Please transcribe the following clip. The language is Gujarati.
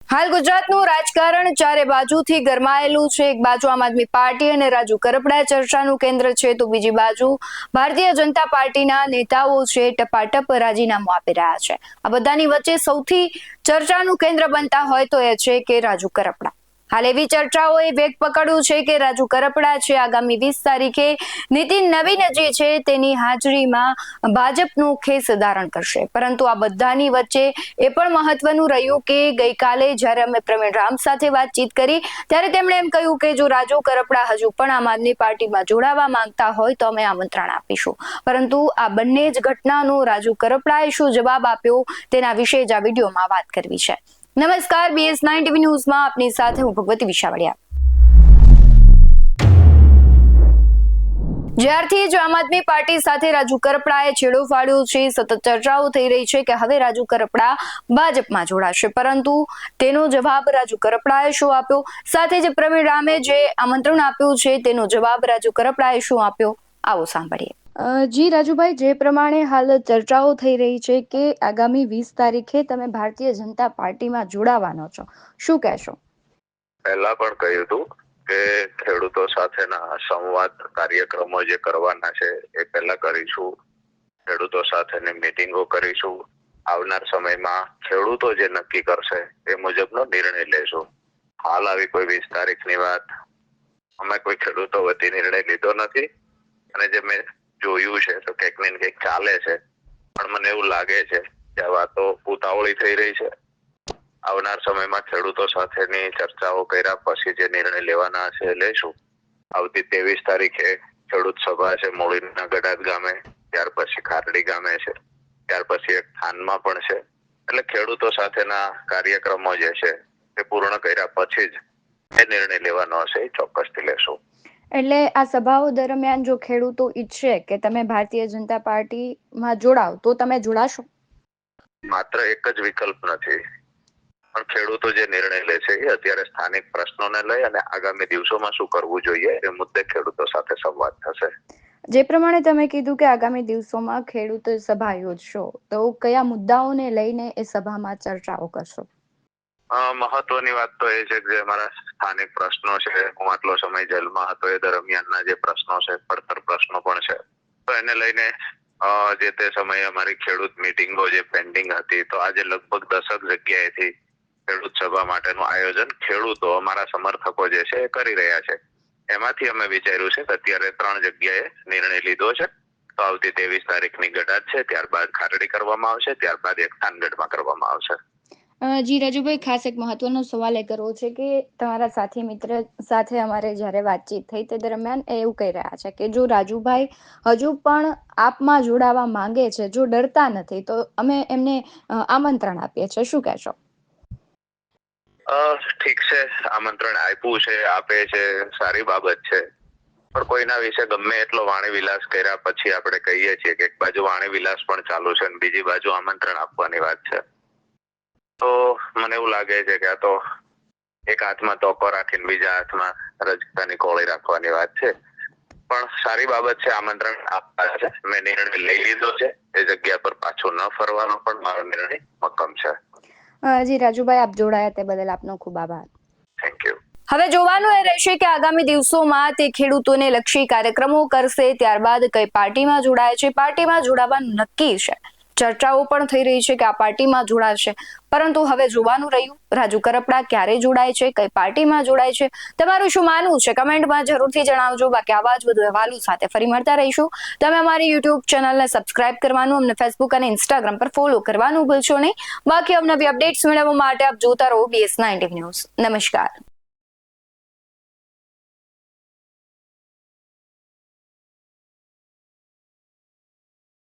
હાલ ગુજરાતનું રાજકારણ ચારે બાજુથી ગરમાયેલું છે। એક બાજુ આમ આદમી પાર્ટી અને રાજુ કરપડા ચર્ચાનું કેન્દ્ર છે, તો બીજી બાજુ ભારતીય જનતા પાર્ટીના નેતાઓ છે ટપાટપ રાજીનામું આપી રહ્યા છે। આ બધાની વચ્ચે સૌથી ચર્ચાનું કેન્દ્ર બનતા હોય તો એ છે કે રાજુ કરપડા। હાલ એવી ચર્ચાઓએ વેગ પકડ્યું છે કે રાજુ કરપડા છે આગામી 20 તારીખે નીતિન નવીન જે છે તેની હાજરીમાં ભાજપનું ખેસ ધારણ કરશે। પરંતુ આ બધાની વચ્ચે એ પણ મહત્વનું રહ્યું કે ગઈકાલે જ્યારે અમે પ્રવીણ રામ સાથે વાતચીત કરી ત્યારે તેમણે એમ કહ્યું કે જો રાજુ કરપડા હજુ પણ આમ આદમી પાર્ટીમાં જોડાવા માંગતા હોય તો અમે આમંત્રણ આપીશું। પરંતુ આ બંને જ ઘટનાનો રાજુ કરપડાએ શું જવાબ આપ્યો તેના વિશે જ આ વિડીયોમાં વાત કરવી છે। નમસ્કાર, BS9 TV ન્યૂઝમાં આપની સાથે હું ભગવતી વિશાવડિયા। જ્યારથી જ આમ આદમી પાર્ટી સાથે રાજુ કરપડાએ છેડો ફાડ્યો છે, સતત ચર્ચાઓ થઈ રહી છે કે હવે રાજુ કરપડા ભાજપમાં જોડાશે, પરંતુ તેનો જવાબ રાજુ કરપડાએ શું આપ્યો, સાથે જ પ્રવીણ રામે જે આમંત્રણ આપ્યું છે તેનો જવાબ રાજુ કરપડાએ શું આપ્યો, આવો સાંભળીએ। જી રાજુભાઈ, જે પ્રમાણે હાલ ચર્ચાઓ થઈ રહી છે કે આગામી 20 તારીખે તમે ભારતીય જનતા પાર્ટીમાં જોડાવાનો છો, શું કહેશો? પહેલા પણ કહ્યું હતું કે ખેડૂતો સાથેના સંવાદ કાર્યક્રમો જે કરવાના છે એ પહેલા કરીશું, ખેડૂતો સાથેની મીટિંગો કરીશું, આવનાર સમયમાં ખેડૂતો જે નક્કી કરશે એ મુજબનો નિર્ણય લેશું। હાલ આવી કોઈ 20 તારીખની વાત અમે કોઈ ખેડૂતો વતી નિર્ણય લીધો નથી, અને જે મેં જોયું છે તો કંઈક ને કંઈક ચાલે છે, પણ મને એવું લાગે છે કે આ વાતો ઉતાવળી થઈ રહી છે। આવનાર સમયમાં ખેડૂતો સાથેની ચર્ચાઓ કર્યા પછી જે નિર્ણય લેવાના છે લેશું। આવતી 23 તારીખે ખેડૂત સભા છે મૂળીના ગડાદ ગામે, ત્યાર પછી ખારડી ગામે છે, ત્યાર પછી એક થાનમાં પણ છે, એટલે ખેડૂતો સાથેના કાર્યક્રમો જે છે એ પૂર્ણ કર્યા પછી જ એ નિર્ણય લેવાનો હશે એ ચોક્કસથી લેશું। એટલે આ સભાઓ દરમિયાન જો ખેડૂતો ઈચ્છે કે તમે ભારતીય જનતા પાર્ટીમાં જોડાવ તો તમે જોડાશો? માત્ર એક જ વિકલ્પ નથી, પણ ખેડૂતો જે નિર્ણય લે છે એ અત્યારે સ્થાનિક પ્રશ્નોને લઈ અને આગામી દિવસોમાં શું કરવું જોઈએ એ મુદ્દે ખેડૂતો સાથે સંવાદ થશે। જે પ્રમાણે તમે કીધું કે આગામી દિવસોમાં ખેડૂત સભા યોજશો, તો કયા મુદ્દાઓને લઈને એ સભામાં ચર્ચાઓ કરશો? મહત્વની વાત તો એ છે કે જે અમારા સ્થાનિક પ્રશ્નો છે, હું આટલો સમય જેલમાં હતો એ દરમિયાનના જે પ્રશ્નો છે, પડતર પ્રશ્નો પણ છે, તો એને લઈને જે તે સમયે અમારી ખેડૂત મીટિંગો જે પેન્ડિંગ હતી, તો આજે લગભગ 10 જગ્યાએથી ખેડૂત સભા માટેનું આયોજન ખેડૂતો અમારા સમર્થકો જે છે એ કરી રહ્યા છે। એમાંથી અમે વિચાર્યું છે કે અત્યારે 3 જગ્યાએ નિર્ણય લીધો છે, તો આવતી 23 તારીખની ગડાદ છે, ત્યારબાદ ખારડી કરવામાં આવશે, ત્યારબાદ એક થાનગઢમાં કરવામાં આવશે। જી રાજુભાઈ, ખાસ એક મહત્વનો સવાલ એ કરવો છે કે તમારા સાથી મિત્ર સાથે અમારે જ્યારે વાતચીત થઈ તે દરમિયાન એ એવું કહી રહ્યા છે કે જો રાજુભાઈ હજુ પણ આપમાં જોડાવા માંગે છે, જો ડરતા નથી, તો અમે એમને આમંત્રણ આપીએ છીએ, શું કહેશો? ઠીક છે, આમંત્રણ આપ્યું છે, આપે છે, સારી બાબત છે, પણ કોઈના વિશે ગમે એટલો વાણી વિલાસ કર્યા પછી આપણે કહીએ છીએ કે એક બાજુ વાણી વિલાસ પણ ચાલુ છે અને બીજી બાજુ આમંત્રણ આપવાની વાત છે, તો મને એવું લાગે છે કે આ તો એક હાથમાં તોકો રાખીને બીજા હાથમાં રજકતાની કોળી રાખવાની વાત છે, પણ સારી બાબત છે, આમંત્રણ આપવા છે, મેં નિર્ણય લઈ લીધો છે, એ જગ્યા પર પાછો ન ફરવાનો પણ મારો નિર્ણય મક્કમ છે। જી રાજુભાઈ, આપ જોડાયા તે બદલ આપનો ખૂબ આભાર। Thank you. હવે જોવાનું એ રહેશે કે આગામી દિવસોમાં તે ખેડૂતોને લક્ષી કાર્યક્રમો કરશે, ત્યારબાદ કઈ પાર્ટીમાં જોડાય છે, પાર્ટીમાં જોડાવાનું નક્કી છે, ચર્ચાઓ પણ થઈ રહી છે કે આ પાર્ટીમાં જોડાશે, પરંતુ હવે જોવાનું રહ્યું રાજુ કરપડા ક્યારે જોડાય છે, કઈ પાર્ટીમાં જોડાય છે, તમારું શું માનવું છે કમેન્ટમાં જરૂરથી જણાવજો। બાકી આવા જ વધુ અહેવાલો સાથે ફરી મળતા રહીશું। તમે અમારી યુટ્યુબ ચેનલને સબસ્ક્રાઇબ કરવાનું, અમને ફેસબુક અને ઇન્સ્ટાગ્રામ પર ફોલો કરવાનું ભૂલશો નહીં। બાકી અવનવી અપડેટ્સ મેળવવા માટે આપ જોતા રહો BS9 TV ન્યૂઝ। નમસ્કાર।